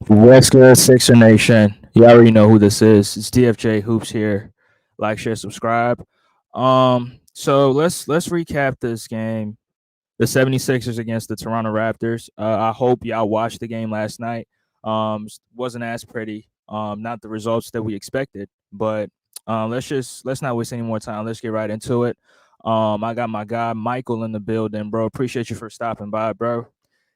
What's good, Sixer Nation? You already know who this is. It's DFJ Hoops here. Like, share, subscribe. So let's recap this game. The 76ers against the Toronto Raptors. I hope y'all watched the game last night. Wasn't as pretty. Not the results that we expected, but let's not waste any more time. Let's get right into it. I got my guy Michael in the building, bro. Appreciate you for stopping by, bro.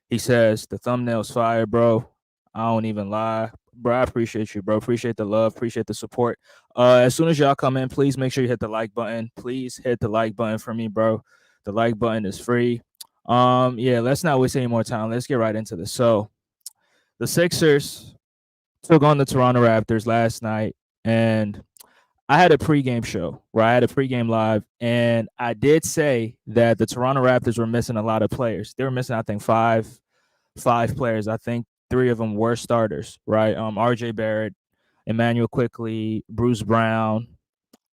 He says the thumbnail's fire, bro. I don't even lie. Bro, I appreciate you, bro. Appreciate the love. Appreciate the support. As soon as y'all come in, please make sure you hit the like button. Please hit the like button for me, bro. The like button is free. Yeah, let's not waste any more time. Let's get right into this. So the Sixers took on the Toronto Raptors last night, and I had a pregame show where I had a pregame live, and I did say that the Toronto Raptors were missing a lot of players. They were missing, I think, five players. I think three of them were starters, right? RJ Barrett, Emmanuel Quickly, Bruce Brown,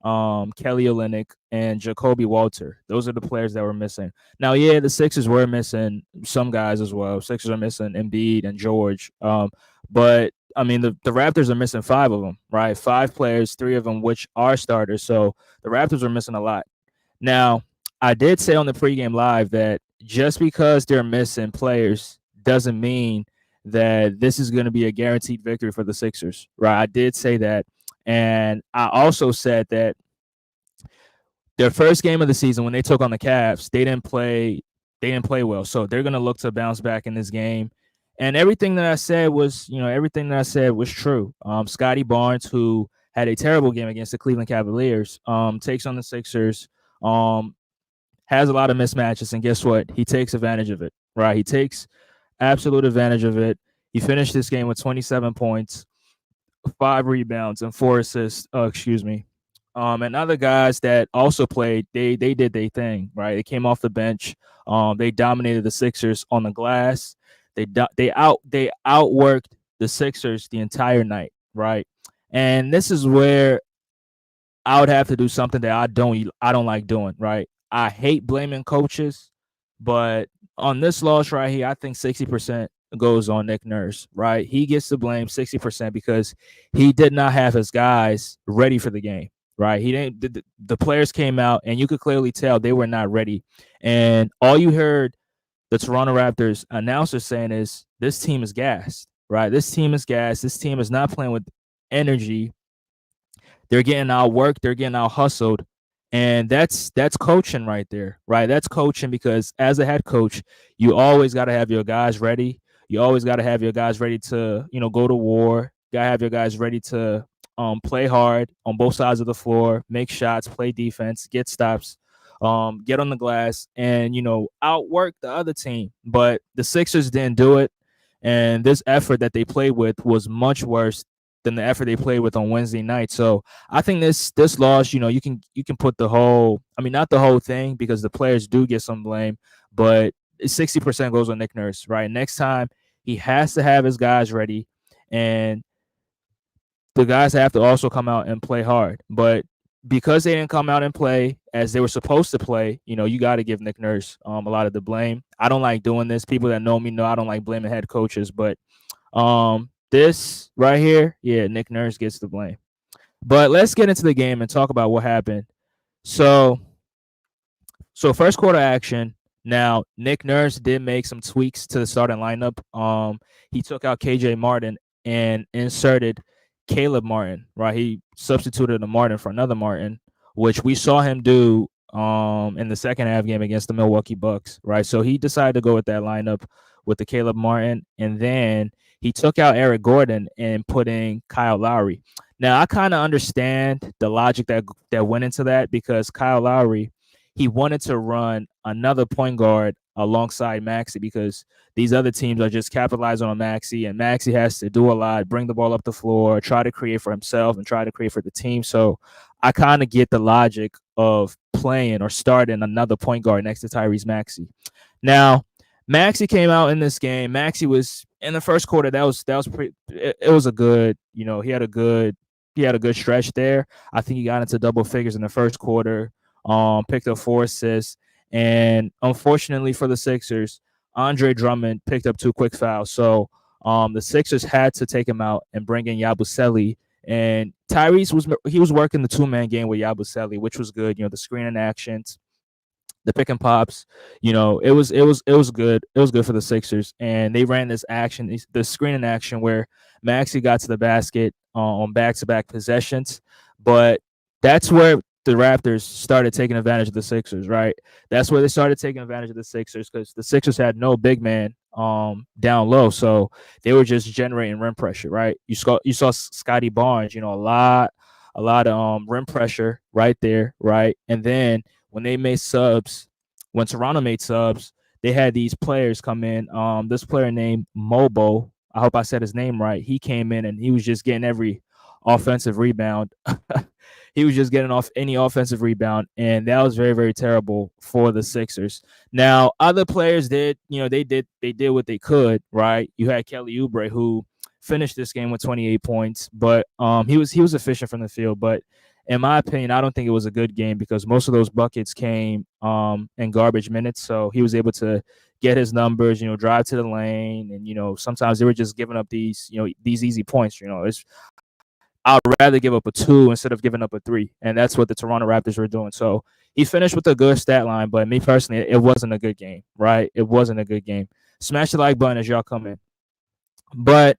Kelly Olynyk, and Jacoby Walter. Those are the players that were missing. Now, yeah, the Sixers were missing some guys as well. Sixers are missing Embiid and George. But I mean, the Raptors are missing five of them, right? Five players, three of them which are starters. So the Raptors are missing a lot. Now, I did say on the pregame live that just because they're missing players doesn't mean that this is going to be a guaranteed victory for the Sixers, right? I did say that. And I also said that their first game of the season when they took on the Cavs, they didn't play well. So they're going to look to bounce back in this game. And everything that I said was, true. Scotty Barnes, who had a terrible game against the Cleveland Cavaliers, takes on the Sixers, has a lot of mismatches, and guess what? He takes advantage of it, right? He takes absolute advantage of it. He finished this game with 27 points, 5 rebounds, and 4 assists. And other guys that also played, they did their thing, right? They came off the bench. They dominated the Sixers on the glass. They outworked the Sixers the entire night, right? And this is where I would have to do something that I don't like doing, right? I hate blaming coaches, but on this loss right here, I think 60% goes on Nick Nurse, right? He gets to blame 60% because he did not have his guys ready for the game, right? He didn't. The players came out, and you could clearly tell they were not ready. And all you heard the Toronto Raptors announcer saying is, "This team is gassed, right? This team is gassed. This team is not playing with energy. They're getting outworked. They're getting out hustled." And that's coaching right there, right? That's coaching because as a head coach, you always got to have your guys ready. You always got to have your guys ready to, go to war. You got to have your guys ready to play hard on both sides of the floor, make shots, play defense, get stops, get on the glass, and, outwork the other team. But the Sixers didn't do it. And this effort that they played with was much worse than the effort they played with on Wednesday night. So I think this loss, you can put the whole, not the whole thing because the players do get some blame, but 60% goes on Nick Nurse, right? Next time he has to have his guys ready, and the guys have to also come out and play hard. But because they didn't come out and play as they were supposed to play, you got to give Nick Nurse a lot of the blame. I don't like doing this. People that know me know I don't like blaming head coaches, but this right here, yeah, Nick Nurse gets the blame. But let's get into the game and talk about what happened. So first quarter action. Now, Nick Nurse did make some tweaks to the starting lineup. He took out KJ Martin and inserted Caleb Martin, right? He substituted a Martin for another Martin, which we saw him do in the second half game against the Milwaukee Bucks, right? So he decided to go with that lineup with the Caleb Martin, and then he took out Eric Gordon and put in Kyle Lowry. Now, I kind of understand the logic that went into that because Kyle Lowry, he wanted to run another point guard alongside Maxey because these other teams are just capitalizing on Maxey, and Maxey has to do a lot, bring the ball up the floor, try to create for himself and try to create for the team. So I kind of get the logic of playing or starting another point guard next to Tyrese Maxey. Now, Maxey came out in this game. Maxey was in the first quarter. That was pretty. It was a good. He had a good stretch there. I think he got into double figures in the first quarter. Picked up 4 assists, and unfortunately for the Sixers, Andre Drummond picked up 2 quick fouls. So the Sixers had to take him out and bring in Yabusele. And Tyrese was working the 2-man game with Yabusele, which was good. The screening actions, the pick and pops. It was good. It was good for the Sixers, and they ran this action, the screening action where Maxey got to the basket on back-to-back possessions, but that's where the Raptors started taking advantage of the Sixers, right? That's where they started taking advantage of the Sixers because the Sixers had no big man down low, so they were just generating rim pressure, right? You saw Scotty Barnes, a lot of rim pressure right there, right? And then when they made subs, when Toronto made subs, they had these players come in. This player named Mobo, I hope I said his name right. He came in and he was just getting every offensive rebound. He was just getting off any offensive rebound, and that was very, very terrible for the Sixers. Now, other players they did what they could, right? You had Kelly Oubre who finished this game with 28 points, but he was efficient from the field, but in my opinion, I don't think it was a good game because most of those buckets came in garbage minutes. So he was able to get his numbers, drive to the lane, and sometimes they were just giving up these easy points. I'd rather give up a 2 instead of giving up a 3, and that's what the Toronto Raptors were doing. So he finished with a good stat line, but me personally, it wasn't a good game, right? It wasn't a good game. Smash the like button as y'all come in. But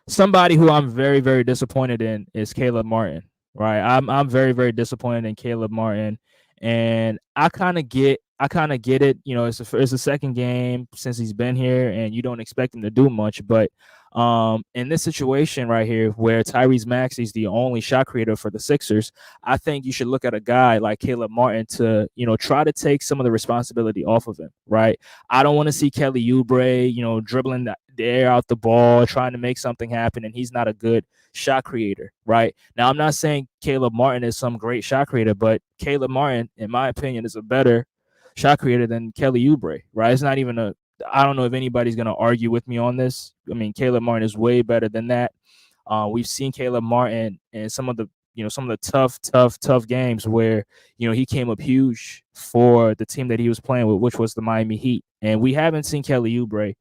somebody who I'm very, very disappointed in is Caleb Martin. Right, I'm very, very disappointed in Caleb Martin, and I kind of get it. It's a second game since he's been here, and you don't expect him to do much. But in this situation right here, where Tyrese Maxey is the only shot creator for the Sixers, I think you should look at a guy like Caleb Martin to try to take some of the responsibility off of him. Right, I don't want to see Kelly Oubre dribbling the air out the ball, trying to make something happen, and he's not a good shot creator, right? Now, I'm not saying Caleb Martin is some great shot creator, but Caleb Martin, in my opinion, is a better shot creator than Kelly Oubre, right? It's not even I don't know if anybody's going to argue with me on this. I mean, Caleb Martin is way better than that. We've seen Caleb Martin in some of the tough games where he came up huge for the team that he was playing with, which was the Miami Heat, and we haven't seen Kelly Oubre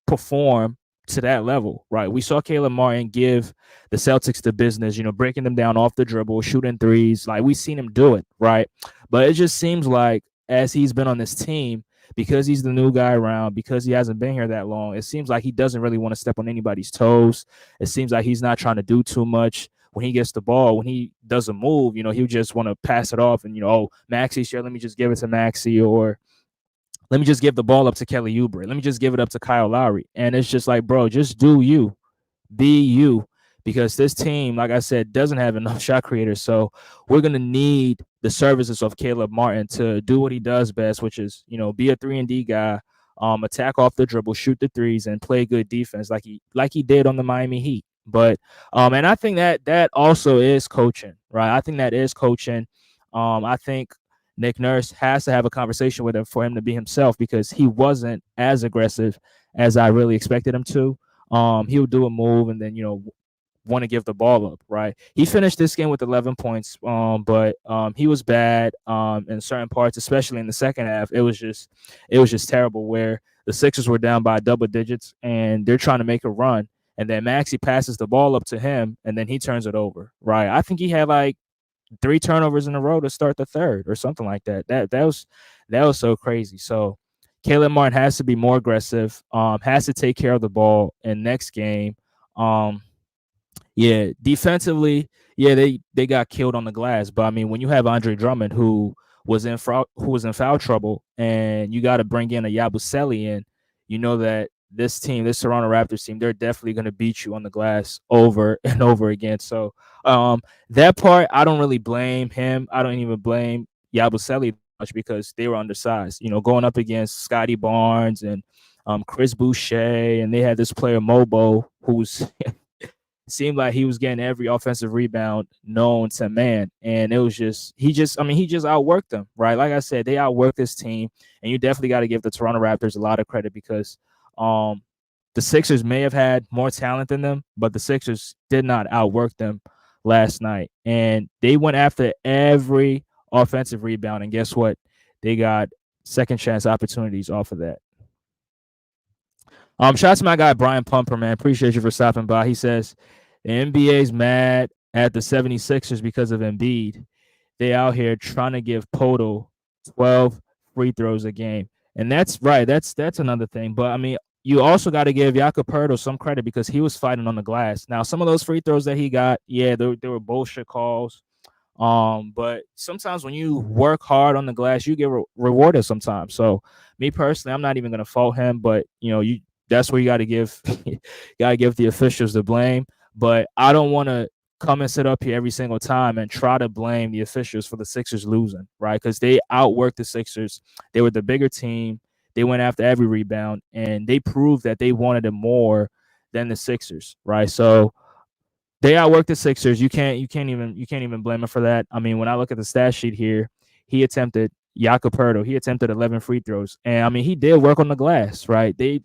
perform to that level, right? We saw Caleb Martin give the Celtics the business, breaking them down off the dribble, shooting threes. Like, we've seen him do it, right? But it just seems like as he's been on this team, because he's the new guy around, because he hasn't been here that long, it seems like he doesn't really want to step on anybody's toes. It seems like he's not trying to do too much. When he gets the ball, when he does a move, he'll just want to pass it off and, Maxey's here, let me just give it to Maxey, or let me just give the ball up to Kelly Oubre. Let me just give it up to Kyle Lowry. And it's just like, bro, just do you. Be you. Because this team, like I said, doesn't have enough shot creators. So we're going to need the services of Caleb Martin to do what he does best, which is, be a 3-and-D guy, attack off the dribble, shoot the threes, and play good defense like he did on the Miami Heat. But and I think that also is coaching, right? I think that is coaching. I think Nick Nurse has to have a conversation with him for him to be himself, because he wasn't as aggressive as I really expected him to. He would do a move and then, want to give the ball up, right? He finished this game with 11 points, but he was bad in certain parts, especially in the second half. It was just terrible, where the Sixers were down by double digits and they're trying to make a run. And then Maxey passes the ball up to him and then he turns it over, right? I think he had like 3 turnovers in a row to start the third or something like that. That was so crazy. So Caleb Martin has to be more aggressive, has to take care of the ball in next game. Yeah, defensively, yeah, they got killed on the glass. But I mean, when you have Andre Drummond who was in foul trouble, and you got to bring in a Yabusele in, that this Toronto Raptors team, they're definitely going to beat you on the glass over and over again. So that part, I don't really blame him. I don't even blame Yabusele much because they were undersized. Going up against Scotty Barnes and Chris Boucher, and they had this player Mobo who's seemed like he was getting every offensive rebound known to man. And it was he just outworked them, right? Like I said, they outworked this team, and you definitely got to give the Toronto Raptors a lot of credit because the Sixers may have had more talent than them, but the Sixers did not outwork them last night. And they went after every offensive rebound, and guess what? They got second chance opportunities off of that. Shout out to my guy Brian Pumper, man. Appreciate you for stopping by. He says the NBA's mad at the 76ers because of Embiid. They out here trying to give Poto 12 free throws a game. And that's right. That's another thing. But I mean, you also got to give Jakob Poeltl some credit because he was fighting on the glass. Now, some of those free throws that he got, yeah, they were bullshit calls. But sometimes when you work hard on the glass, you get rewarded sometimes. So me personally, I'm not even gonna fault him, but that's where you got to give the officials the blame. But I don't want to come and sit up here every single time and try to blame the officials for the Sixers losing, right? Because they outworked the Sixers. They were the bigger team. They went after every rebound, and they proved that they wanted it more than the Sixers, right? So they outworked the Sixers. You can't even blame him for that. I mean, when I look at the stat sheet here, Jakob Poeltl, he attempted 11 free throws, and I mean he did work on the glass, right? They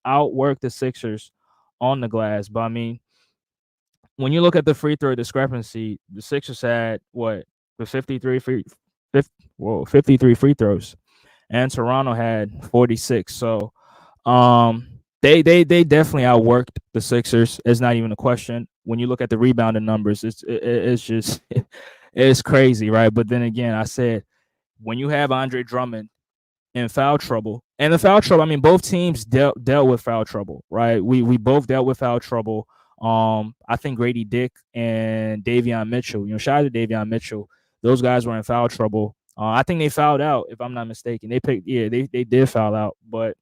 outworked the Sixers on the glass, but I mean, when you look at the free throw discrepancy, the Sixers had what the 53 free throws, and Toronto had 46. So they definitely outworked the Sixers. It's not even a question. When you look at the rebounding numbers, it's just it's crazy, right? But then again, I said when you have Andre Drummond in foul trouble, and the foul trouble, I mean, both teams dealt with foul trouble, right? We both dealt with foul trouble. I think Grady Dick and Davion Mitchell, shout out to Davion Mitchell. Those guys were in foul trouble. I think they fouled out, if I'm not mistaken. They did foul out, but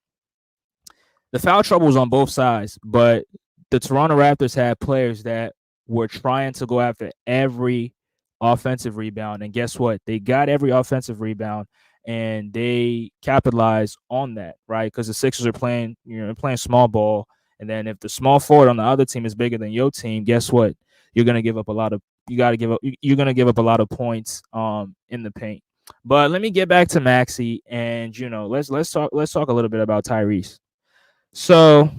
the foul trouble was on both sides. But the Toronto Raptors had players that were trying to go after every offensive rebound, and guess what? They got every offensive rebound, and they capitalized on that, right? Because the Sixers are playing small ball. And then if the small forward on the other team is bigger than your team, guess what? You're gonna give up a lot of points in the paint. But let me get back to Maxey, and let's talk a little bit about Tyrese. So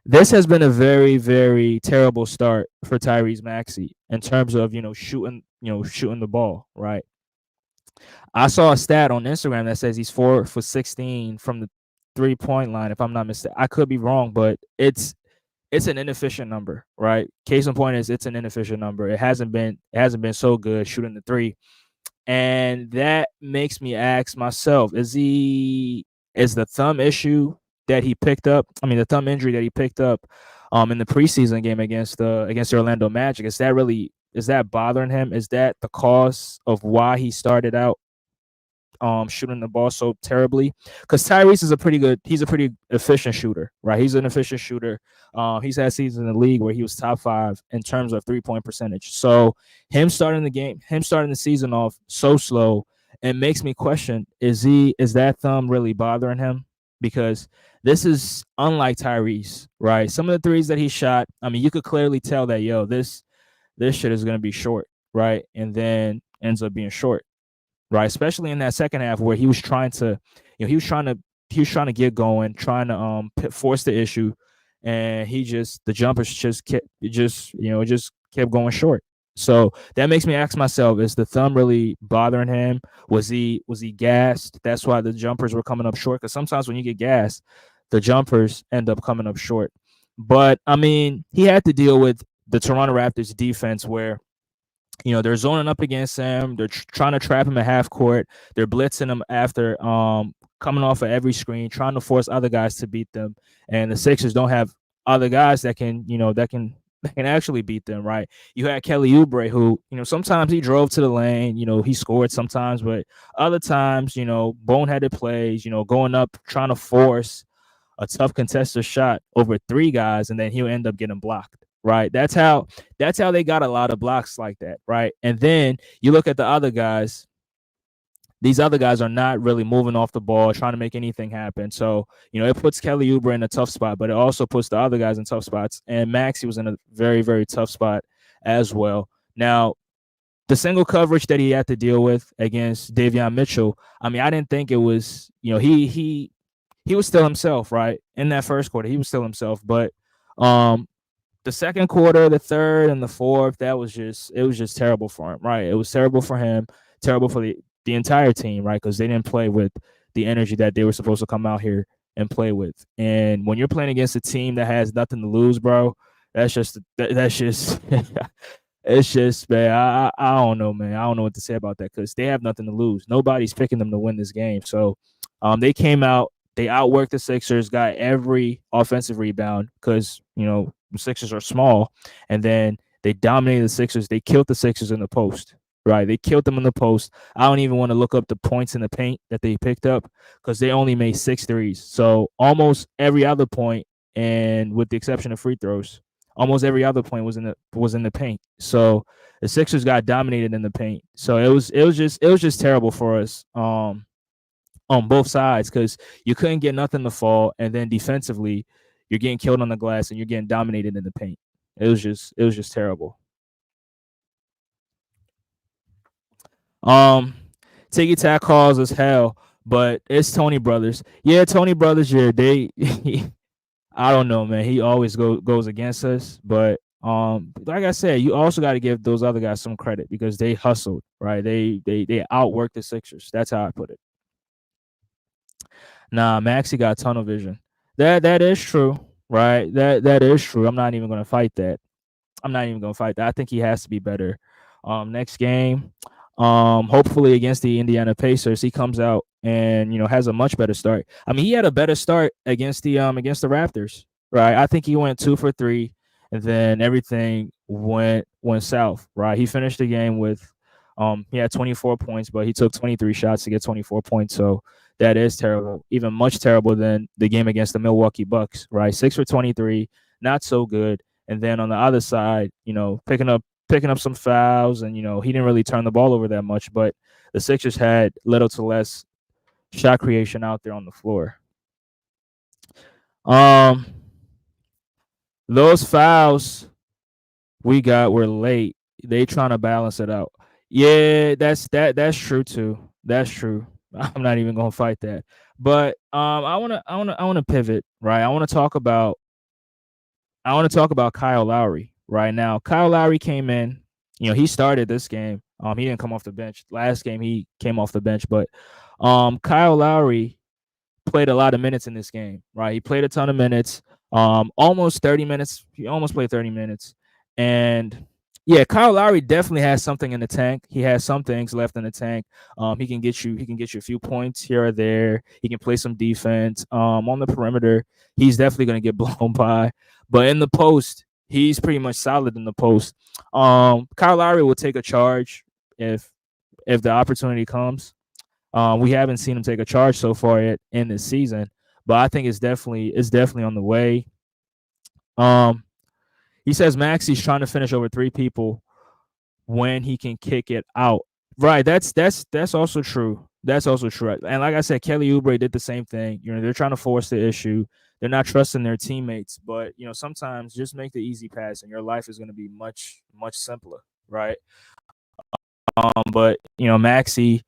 this has been a very, very terrible start for Tyrese Maxey in terms of shooting the ball, right? I saw a stat on Instagram that says he's 4 for 16 from the 3-point line, if I'm not mistaken. I could be wrong, but it's an inefficient number, right? Case in point is it's an inefficient number. It hasn't been so good shooting the three. And that makes me ask myself, is the thumb issue that he picked up, the thumb injury that he picked up in the preseason game against the Orlando Magic, is that bothering him? Is that the cause of why he started out shooting the ball so terribly? Because Tyrese is a pretty efficient shooter, right? He's an efficient shooter. He's had seasons in the league where he was top 5 in terms of 3-point percentage. So him starting the season off so slow, it makes me question, is that thumb really bothering him? Because this is unlike Tyrese, right? Some of the threes that he shot, I mean, you could clearly tell that, this shit is going to be short, right? And then ends up being short, right? Especially in that second half where he was trying to get going, trying to force the issue, and the jumpers just kept going short. So that makes me ask myself, is the thumb really bothering him? Was he gassed? That's why the jumpers were coming up short. Because sometimes when you get gassed, the jumpers end up coming up short. But I mean, he had to deal with the Toronto Raptors defense where they're zoning up against him. They're trying to trap him at half court. They're blitzing him after coming off of every screen, trying to force other guys to beat them. And the Sixers don't have other guys that can actually beat them, right? You had Kelly Oubre, who, sometimes he drove to the lane, he scored sometimes, but other times, boneheaded plays, going up, trying to force a tough contested shot over 3 guys, and then he'll end up getting blocked. Right. That's how they got a lot of blocks like that. Right. And then you look at the other guys. These other guys are not really moving off the ball, trying to make anything happen. So, it puts Kelly Oubre in a tough spot, but it also puts the other guys in tough spots. And Maxey was in a very, very tough spot as well. Now, the single coverage that he had to deal with against Davion Mitchell, I mean, I didn't think it was, he was still himself, right? In that first quarter, he was still himself. But the second quarter, the third, and the fourth, it was just terrible for him, right? It was terrible for him, terrible for the entire team, right? Because they didn't play with the energy that they were supposed to come out here and play with. And when you're playing against a team that has nothing to lose, bro, that's just it's just, man. I don't know, man. I don't know what to say about that because they have nothing to lose. Nobody's picking them to win this game. So, they came out, they outworked the Sixers, got every offensive rebound because the Sixers are small, and then they dominated the Sixers. They killed the Sixers in the post. Right, they killed them in the post. I don't even want to look up the points in the paint that they picked up because they only made 6 threes. So almost every other point, and with the exception of free throws, almost every other point was in the paint. So the Sixers got dominated in the paint. So it was just terrible for us on both sides because you couldn't get nothing to fall, and then defensively you're getting killed on the glass and you're getting dominated in the paint. It was just terrible. Um, Ticky tack calls as hell, but it's Tony Brothers. Yeah, Tony Brothers. Yeah, they. I don't know, man. He always goes against us, but like I said, you also got to give those other guys some credit because they hustled, right? They outworked the Sixers. That's how I put it. Nah, Maxey got tunnel vision. That is true, right? That is true. I'm not even gonna fight that. I'm not even gonna fight that. I think he has to be better. Next game, hopefully against the Indiana Pacers, he comes out and has a much better start. I mean, he had a better start against the Raptors, right? I think he went 2 for 3, and then everything went south, right? He finished the game with he had 24 points, but he took 23 shots to get 24 points. So that is terrible, even much terrible than the game against the Milwaukee Bucks, right? 6 for 23, not so good. And then on the other side, picking up some fouls, and he didn't really turn the ball over that much, but the Sixers had little to less shot creation out there on the floor. Um, those fouls we got were late. They trying to balance it out. Yeah, that's true too. That's true. I'm not even gonna fight that. But I wanna pivot, right? I want to talk about Kyle Lowry right now. Kyle Lowry came in. He started this game. He didn't come off the bench. Last game he came off the bench, but Kyle Lowry played a lot of minutes in this game, right? He played a ton of minutes, almost 30 minutes. He almost played 30 minutes. And yeah, Kyle Lowry definitely has something in the tank. He has some things left in the tank. He can get you a few points here or there. He can play some defense. On the perimeter, he's definitely going to get blown by. But in the post, he's pretty much solid in the post. Kyle Lowry will take a charge if the opportunity comes. We haven't seen him take a charge so far in this season, but I think it's definitely on the way. Um, he says Maxey's trying to finish over 3 people when he can kick it out. Right. That's also true. That's also true. And like I said, Kelly Oubre did the same thing. They're trying to force the issue. They're not trusting their teammates, but sometimes just make the easy pass, and your life is going to be much much simpler, right? But Maxey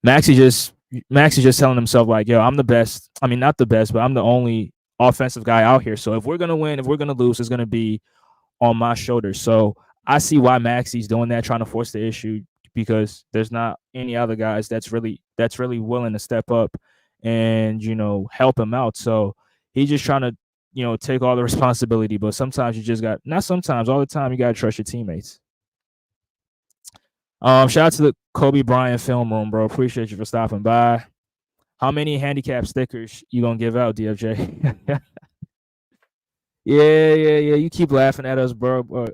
just Maxey just telling himself like, yo, I'm the best. I mean, not the best, but I'm the only offensive guy out here. So if we're gonna win, if we're gonna lose, it's gonna be on my shoulders. So I see why Maxey's doing that, trying to force the issue because there's not any other guys that's really willing to step up and help him out. So he's just trying to take all the responsibility. But sometimes you just got not sometimes all the time you gotta trust your teammates. Shout out to the Kobe Bryant film room, bro. Appreciate you for stopping by. How many handicap stickers you gonna give out, DFJ? Yeah, yeah, yeah. You keep laughing at us, bro.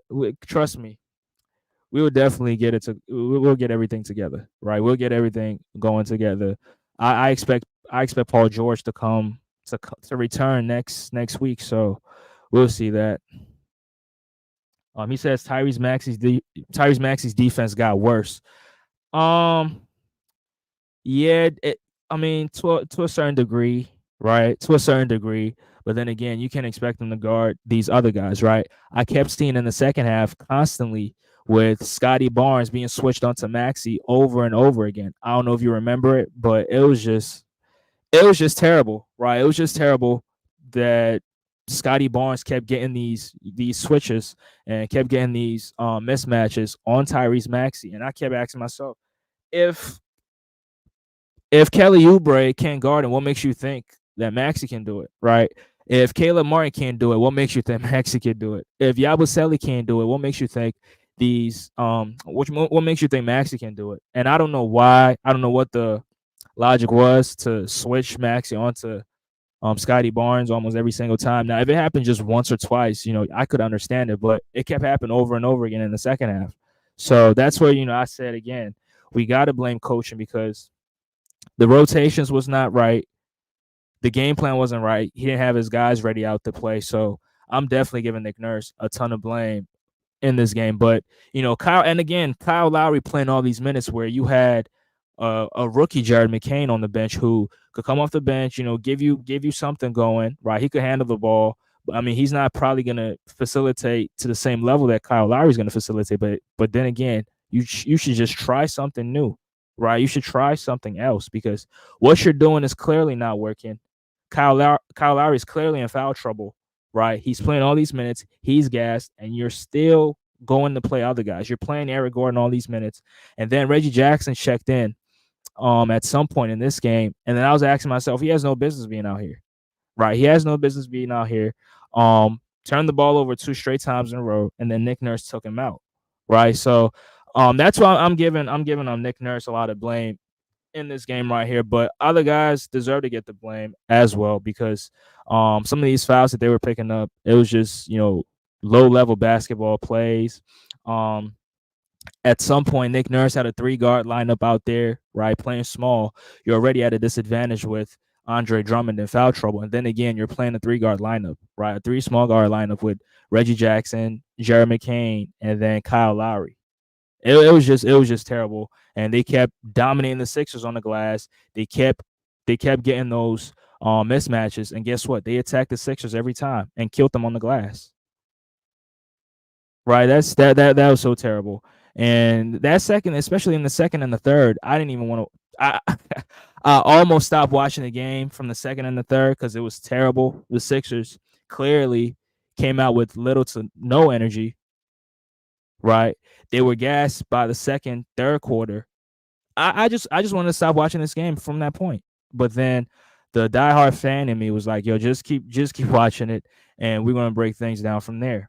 Trust me, we will definitely get it to. We'll get everything together, right? We'll get everything going together. I expect Paul George to come to return next week, so we'll see that. He says Tyrese Maxey's defense got worse. Um, yeah, I mean, to a certain degree, right? To a certain degree, but then again, you can't expect them to guard these other guys, right? I kept seeing in the second half constantly with Scotty Barnes being switched onto Maxey over and over again. I don't know if you remember it, but it was just terrible, right? It was just terrible that Scotty Barnes kept getting these switches and kept getting these mismatches on Tyrese Maxey, and I kept asking myself if if Kelly Oubre can't guard him, what makes you think that Maxey can do it, right? If Caleb Martin can't do it, what makes you think Maxey can do it? If Yabusele can't do it, what makes you think what makes you think Maxey can do it? And I don't know why. I don't know what the logic was to switch Maxey onto Scotty Barnes almost every single time. Now, if it happened just once or twice, I could understand it, but it kept happening over and over again in the second half. So that's where, I said again, we got to blame coaching because the rotations was not right. The game plan wasn't right. He didn't have his guys ready out to play. So I'm definitely giving Nick Nurse a ton of blame in this game. But Kyle Lowry playing all these minutes where you had a rookie Jared McCain on the bench who could come off the bench, give you something going, right? He could handle the ball. But I mean, he's not probably gonna facilitate to the same level that Kyle Lowry's gonna facilitate. But then again, you should just try something new, right? You should try something else because what you're doing is clearly not working. Kyle Lowry is clearly in foul trouble, right? He's playing all these minutes, he's gassed, and you're still going to play other guys. You're playing Eric Gordon all these minutes, and then Reggie Jackson checked in at some point in this game, and then I was asking myself, he has no business being out here, right? He has no business being out here. Turned the ball over 2 straight times in a row, and then Nick Nurse took him out, right? So that's why I'm giving Nick Nurse a lot of blame in this game right here, but other guys deserve to get the blame as well because some of these fouls that they were picking up, it was just low level basketball plays. At some point, Nick Nurse had a 3-guard lineup out there, right, playing small. You're already at a disadvantage with Andre Drummond in foul trouble, and then again, you're playing a 3-guard lineup, right, a 3 small guard lineup with Reggie Jackson, Jared McCain, and then Kyle Lowry. It was just terrible, and they kept dominating the Sixers on the glass. They kept getting those mismatches, and guess what? They attacked the Sixers every time and killed them on the glass. Right? That was so terrible. And that second, especially in the second and the third, I didn't even want to. I almost stopped watching the game from the second and the third because it was terrible. The Sixers clearly came out with little to no energy. Right? They were gassed by the second, third quarter. I just wanted to stop watching this game from that point. But then the diehard fan in me was like, "Yo, just keep watching it, and we're gonna break things down from there."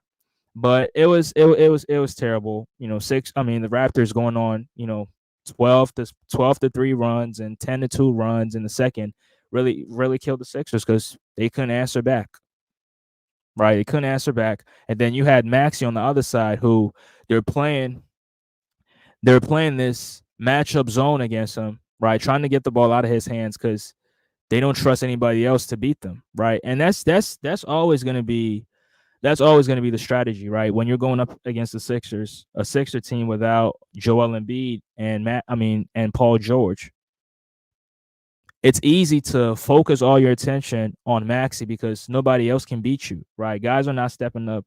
But it was terrible. The Raptors going on 12-3 runs and 10-2 runs in the second really killed the Sixers because they couldn't answer back. Right, they couldn't answer back, and then you had Maxey on the other side who they're playing this matchup zone against him, right? Trying to get the ball out of his hands because they don't trust anybody else to beat them, right? And that's always going to be the strategy, right? When you're going up against the Sixers, a Sixer team without Joel Embiid and Paul George, it's easy to focus all your attention on Maxey because nobody else can beat you, right? Guys are not stepping up.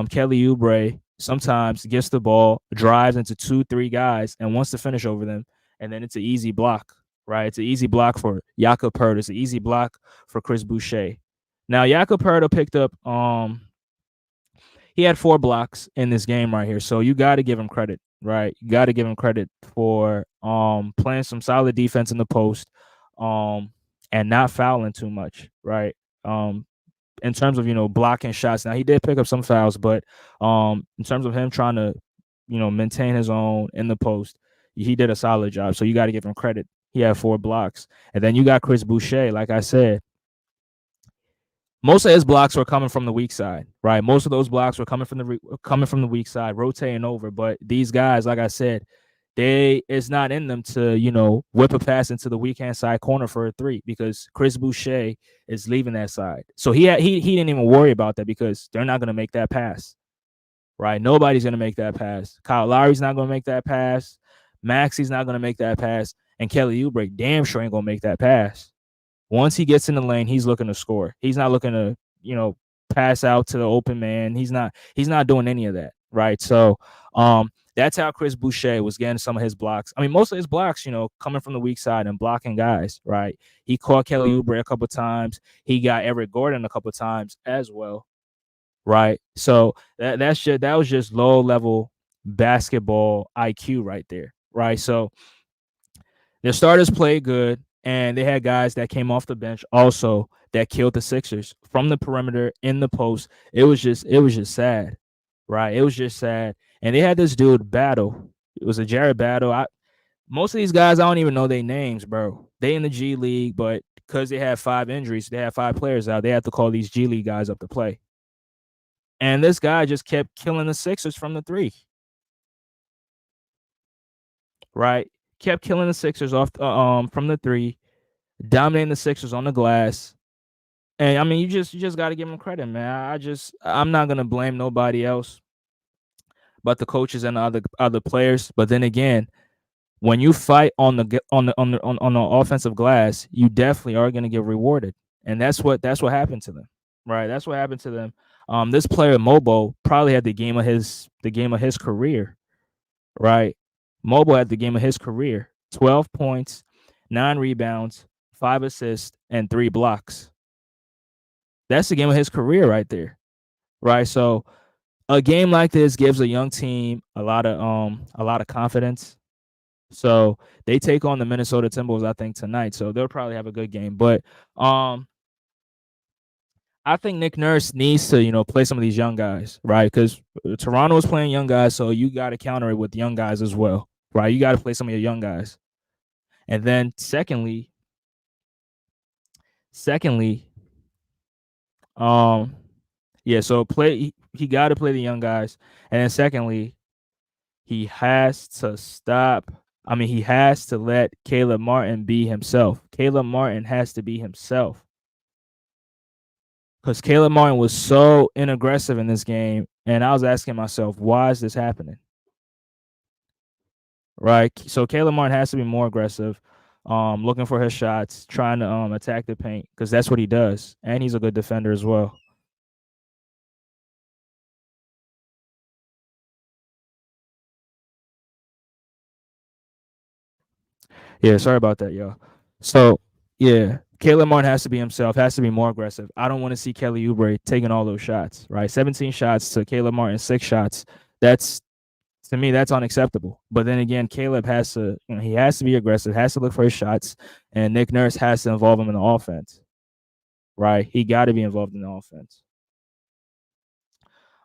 Kelly Oubre sometimes gets the ball, drives into 2-3 guys, and wants to finish over them, and then it's an easy block, right? It's an easy block for Jakob Poeltl. It's an easy block for Chris Boucher. Now, Jakob Poeltl picked up he had 4 blocks in this game right here, so you got to give him credit, right? You got to give him credit for playing some solid defense in the post and not fouling too much, right? In terms of blocking shots. Now he did pick up some fouls, but in terms of him trying to maintain his own in the post, he did a solid job. So you got to give him credit. He had 4 blocks, and then you got Chris Boucher. Like I said, most of his blocks were coming from the weak side, right? Most of those blocks were coming from the weak side, rotating over. But these guys, like I said, it's not in them to whip a pass into the weak hand side corner for a 3 because Chris Boucher is leaving that side. So he didn't even worry about that because they're not going to make that pass, right? Nobody's going to make that pass. Kyle Lowry's not going to make that pass. Maxey's not going to make that pass, and Kelly Oubre damn sure ain't going to make that pass. Once he gets in the lane, he's looking to score. He's not looking to pass out to the open man. He's not doing any of that, right? So that's how Chris Boucher was getting some of his blocks. I mean, most of his blocks, coming from the weak side and blocking guys, right? He caught Kelly Oubre a couple times. He got Eric Gordon a couple times as well, right? So that was just low level basketball IQ right there, right? So Their starters played good, and they had guys that came off the bench also that killed the Sixers from the perimeter in the post. It was just sad, right? It was just sad. And they had this dude Battle. It was a Jared Battle. Most of these guys I don't even know their names, bro. They in the G League, but because they had 5 injuries, they had 5 players out. They had to call these G League guys up to play. And this guy just kept killing the Sixers from the three, right? Kept killing the Sixers off from the three, dominating the Sixers on the glass. And I mean, you just got to give him credit, man. I'm not gonna blame nobody else but the coaches and the other players. But then again, when you fight on the offensive glass, you definitely are gonna get rewarded, and that's what happened to them, right? That's what happened to them. This player Mobo probably had the game of his career, right? Mobo had the game of his career: 12 points, 9 rebounds, 5 assists, and 3 blocks. That's the game of his career right there, right? So a game like this gives a young team a lot of confidence. So they take on the Minnesota Timberwolves, I think, tonight. So they'll probably have a good game. But um, I think Nick Nurse needs to, play some of these young guys, right? Because Toronto is playing young guys, so you got to counter it with young guys as well, right? You got to play some of your young guys. And then secondly, um, yeah. So he got to play the young guys, and then secondly, he has to stop. I mean, he has to let Caleb Martin be himself. Caleb Martin has to be himself because Caleb Martin was so inaggressive in this game, and I was asking myself, why is this happening? Right. So Caleb Martin has to be more aggressive, looking for his shots, trying to attack the paint because that's what he does, and he's a good defender as well. Yeah, sorry about that, y'all. So yeah, Caleb Martin has to be himself, has to be more aggressive. I don't want to see Kelly Oubre taking all those shots, right? 17 shots to Caleb Martin, 6 shots. That's To me, that's unacceptable. But then again, Caleb has to, he has to be aggressive, has to look for his shots, and Nick Nurse has to involve him in the offense, right? He got to be involved in the offense.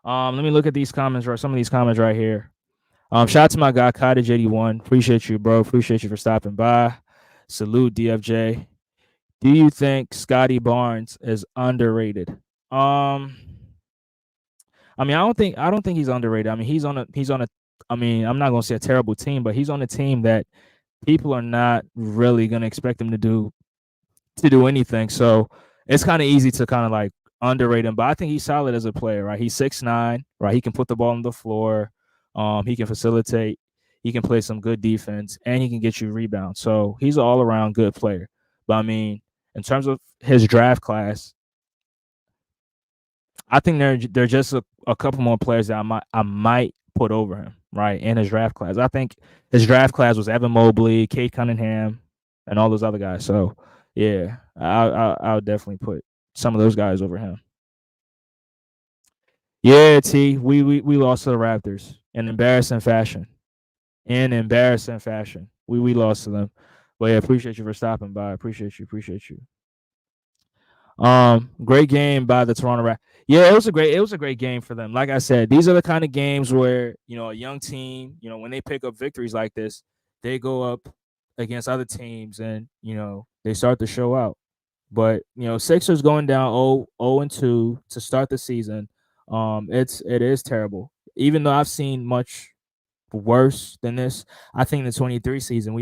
Let me look at these comments, right? Some of these comments right here. Shout out to my guy Cottage81. Appreciate you, bro. Appreciate you for stopping by. Salute, DFJ. Do you think Scotty Barnes is underrated? Um, I don't think he's underrated. I mean, he's on a I mean, I'm not gonna say a terrible team, but he's on a team that people are not really gonna expect him to do anything. So it's kind of easy to kind of like underrate him. But I think he's solid as a player, right? He's 6'9", right? He can put the ball on the floor. He can facilitate. He can play some good defense, and he can get you rebounds. So he's an all around good player. But I mean, in terms of his draft class, I think there are just a couple more players that I might put over him, right, in his draft class. I think his draft class was Evan Mobley, Kate Cunningham, and all those other guys. So yeah, I'll definitely put some of those guys over him. Yeah, T, we lost to the Raptors in embarrassing fashion. In embarrassing fashion, we lost to them. But yeah, appreciate you for stopping by. Appreciate you. Appreciate you. Great game by the Toronto Raptors. Yeah, it was a great game for them. Like I said, these are the kind of games where a young team, when they pick up victories like this, they go up against other teams and they start to show out. But Sixers going down 0-2 to start the season. It is terrible. Even though I've seen much worse than this, I think the 23 season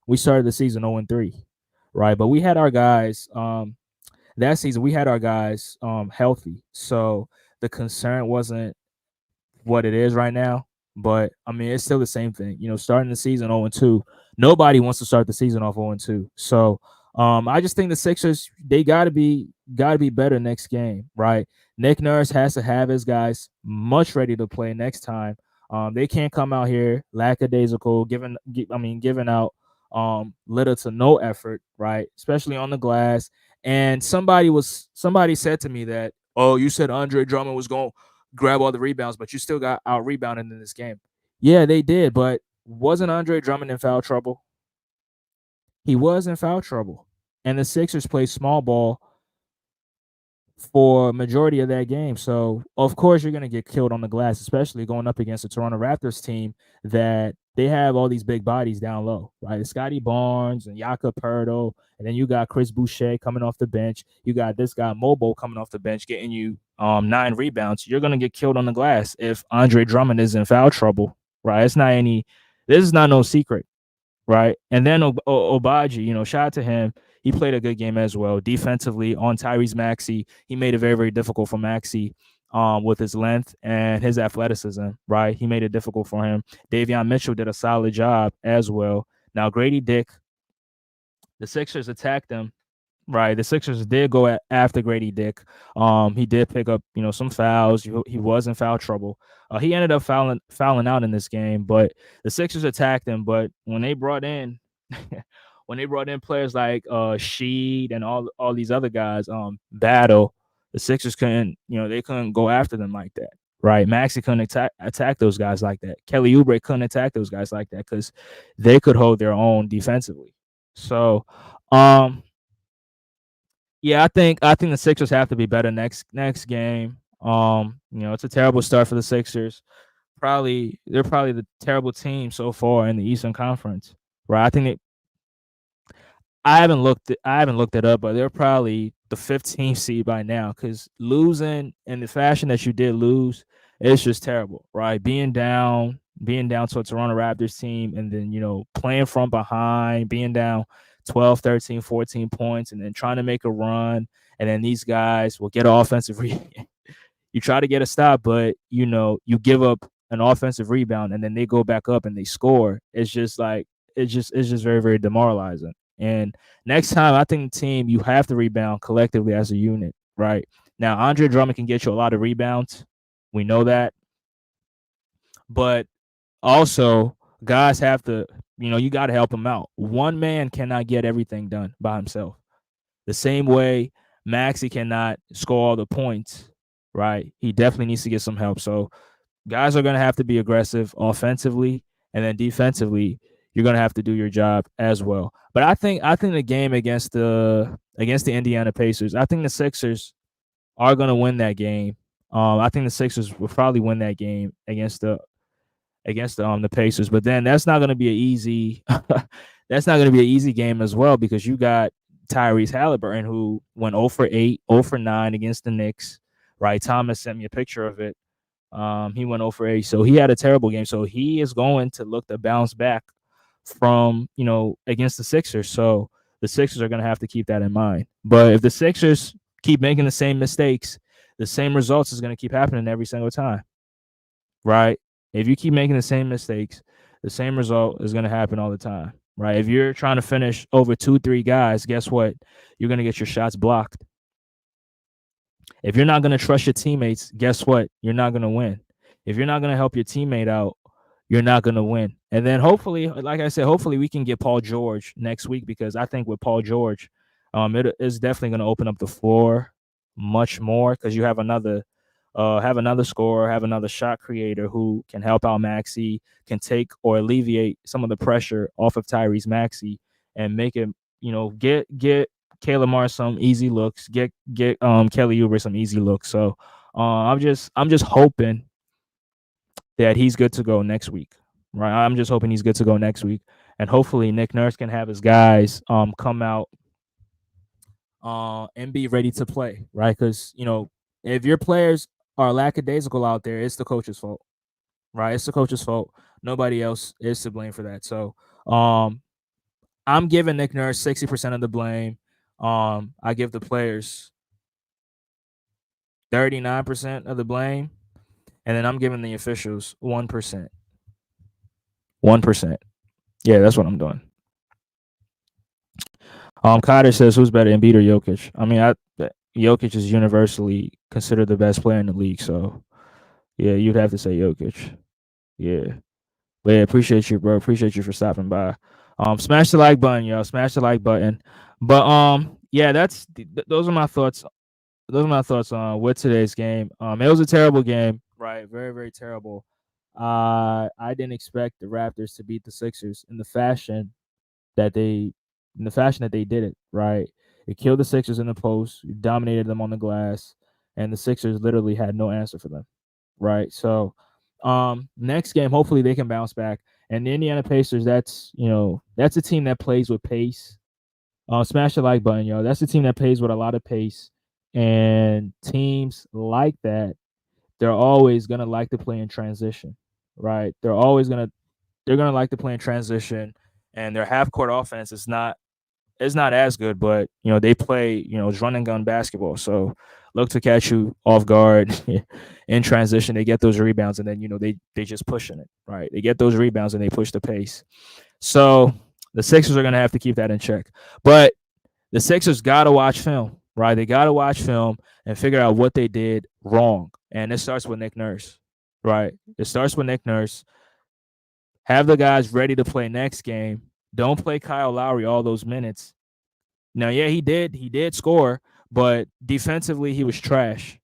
we started the season 0-3, right? But we had our guys. That season we had our guys healthy. So the concern wasn't what it is right now. But I mean, it's still the same thing. Starting the season 0-2, nobody wants to start the season off 0-2. So I just think the Sixers they gotta be better next game, right? Nick Nurse has to have his guys much ready to play next time. They can't come out here lackadaisical, giving out little to no effort, right? Especially on the glass. And somebody said to me that, oh, you said Andre Drummond was going grab all the rebounds, but you still got out rebounded in this game. Yeah, they did, but wasn't Andre Drummond in foul trouble? He was in foul trouble, and the Sixers played small ball for majority of that game. So of course you're gonna get killed on the glass, especially going up against the Toronto Raptors team that they have all these big bodies down low, right? Scotty Barnes and Jakob Pertl, and then you got Chris Boucher coming off the bench. You got this guy Mobo coming off the bench, getting you 9 rebounds. You're gonna get killed on the glass if Andre Drummond is in foul trouble, right? It's not any. This is not no secret, right? And then Obaji, shout out to him. He played a good game as well. Defensively on Tyrese Maxey, he made it very, very difficult for Maxey with his length and his athleticism, right? He made it difficult for him. Davion Mitchell did a solid job as well. Now, Grady Dick, the Sixers attacked him. Right, the Sixers did go after Grady Dick. He did pick up, some fouls. He was in foul trouble. He ended up fouling out in this game, but the Sixers attacked him. But when they brought in, when they brought in players like Sheed and all these other guys, Battle, the Sixers couldn't, they couldn't go after them like that. Right, Maxey couldn't attack those guys like that. Kelly Oubre couldn't attack those guys like that because they could hold their own defensively. So, yeah, I think the Sixers have to be better next game. It's a terrible start for the Sixers. They're probably the terrible team so far in the Eastern Conference. Right? I haven't looked it up, but they're probably the 15th seed by now because losing in the fashion that you did lose, it's just terrible, right? Being down to a Toronto Raptors team and then, playing from behind, being down 12, 13, 14 points and then trying to make a run. And then these guys will get offensive you try to get a stop, but you give up an offensive rebound and then they go back up and they score. It's just like it's just very, very demoralizing. And next time, I think the team you have to rebound collectively as a unit, right? Now, Andre Drummond can get you a lot of rebounds. We know that, but also guys have to, you got to help him out. One man cannot get everything done by himself. The same way Maxey cannot score all the points, right? He definitely needs to get some help. So guys are going to have to be aggressive offensively, and then defensively, you're going to have to do your job as well. But I think the game against the Indiana Pacers, I think the Sixers are going to win that game. I think the Sixers will probably win that game against the Pacers, but then that's not going to be an easy that's not going to be an easy game as well because you got Tyrese Halliburton who went 0 for 8, 0 for 9 against the Knicks. Right, Thomas sent me a picture of it. He went 0 for 8, so he had a terrible game. So he is going to look to bounce back from against the Sixers. So the Sixers are going to have to keep that in mind. But if the Sixers keep making the same mistakes, the same results is going to keep happening every single time. Right? If you keep making the same mistakes, the same result is going to happen all the time. Right? If you're trying to finish over 2-3 guys, guess what? You're going to get your shots blocked. If you're not going to trust your teammates, guess what? You're not going to win. If you're not going to help your teammate out, you're not going to win. And then hopefully, like I said, hopefully we can get Paul George next week because I think with Paul George, it is definitely going to open up the floor much more because you have another scorer, have another shot creator who can help out Maxey, can take or alleviate some of the pressure off of Tyrese Maxey and make it, get Caleb Mars some easy looks, get Kelly Oubre some easy looks. So I'm just hoping that he's good to go next week. Right. I'm just hoping he's good to go next week. And hopefully Nick Nurse can have his guys come out and be ready to play. Right. Because, if your players are lackadaisical out there, it's the coach's fault. Right. It's the coach's fault. Nobody else is to blame for that. So I'm giving Nick Nurse 60% of the blame. I give the players 39% of the blame. And then I'm giving the officials 1%. 1%. Yeah, that's what I'm doing. Cotter says, who's better, Embiid or Jokic? I mean, Jokic is universally considered the best player in the league. So, yeah, you'd have to say Jokic. Yeah. But yeah, appreciate you, bro. Appreciate you for stopping by. Smash the like button, y'all. Smash the like button. But yeah, those are my thoughts. Those are my thoughts on with today's game. It was a terrible game, right? Very, very terrible. I didn't expect the Raptors to beat the Sixers in the fashion that they in the fashion that they did it, right? It killed the Sixers in the post, dominated them on the glass, and the Sixers literally had no answer for them, right? So, next game, hopefully they can bounce back. And the Indiana Pacers, that's a team that plays with pace. Smash the like button, yo. That's a team that plays with a lot of pace, and teams like that, they're always gonna like to play in transition, right? They're gonna like to play in transition, and their half court offense is not as good, but they play it's run and gun basketball. So look to catch you off guard in transition. They get those rebounds, and then they just pushing it, right? They get those rebounds and they push the pace. So the Sixers are gonna have to keep that in check, but the Sixers gotta watch film, right? They gotta watch film and figure out what they did wrong, and it starts with Nick Nurse, right? It starts with Nick Nurse. Have the guys ready to play next game. Don't play Kyle Lowry all those minutes. Now, yeah, he did score, but defensively he was trash,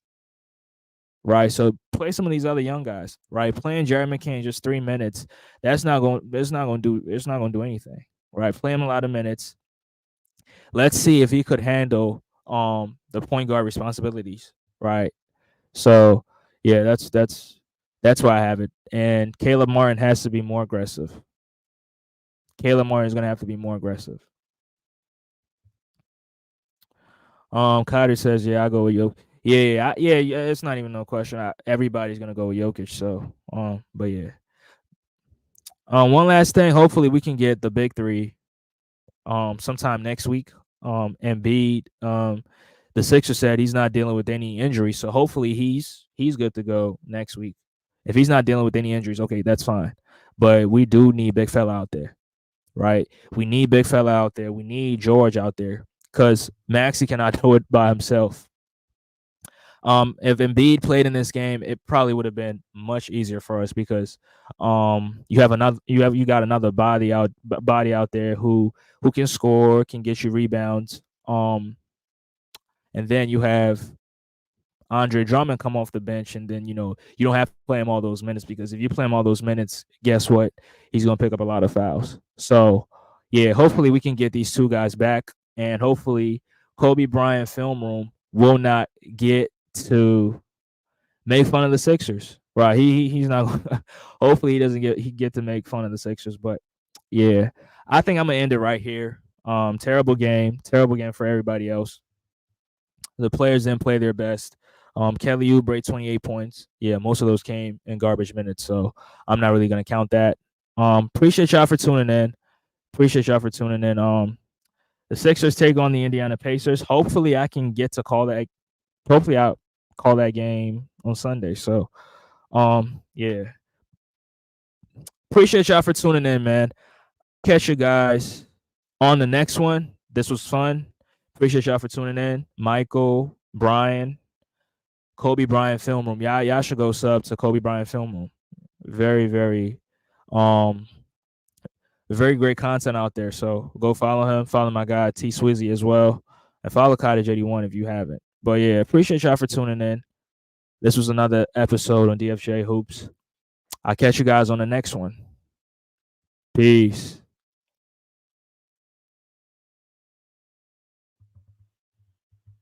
right? So play some of these other young guys, right? Playing Jared McCain just 3 minutes, it's not going to do anything, right? Play him a lot of minutes. Let's see if he could handle the point guard responsibilities, right? So yeah, that's why I have it. And Caleb Martin has to be more aggressive. Caleb Martin is going to have to be more aggressive. Carter says, "Yeah, I go with Jokic. Yeah. It's not even no question. Everybody's gonna go with Jokic. So, but yeah. One last thing. Hopefully, we can get the big three. Sometime next week. Embiid. The Sixers said he's not dealing with any injuries, so hopefully he's good to go next week. If he's not dealing with any injuries, okay, that's fine. But we do need big fella out there, right? We need big fella out there. We need George out there because Maxey cannot do it by himself. If Embiid played in this game, it probably would have been much easier for us because you got another body out there who can score, can get you rebounds. And then you have Andre Drummond come off the bench, and then you don't have to play him all those minutes because if you play him all those minutes, guess what? He's gonna pick up a lot of fouls. So yeah, hopefully we can get these two guys back, and hopefully Kobe Bryant film room will not get to make fun of the Sixers. Right? He's not. Hopefully he doesn't get to make fun of the Sixers. But yeah, I think I'm gonna end it right here. Terrible game for everybody else. The players didn't play their best. Kelly Oubre 28 points. Yeah, most of those came in garbage minutes, so I'm not really gonna count that. Appreciate y'all for tuning in. The Sixers take on the Indiana Pacers. Hopefully, I can get to call that. Hopefully, I'll call that game on Sunday. So, yeah. Appreciate y'all for tuning in, man. Catch you guys on the next one. This was fun. Appreciate y'all for tuning in. Michael, Brian, Kobe Bryant Film Room. Y'all should go sub to Kobe Bryant Film Room. Very, very, very great content out there. So go follow him. Follow my guy T Swizzy as well, and follow Cottage 81 if you haven't. But yeah, appreciate y'all for tuning in. This was another episode on DFJ Hoops. I'll catch you guys on the next one. Peace.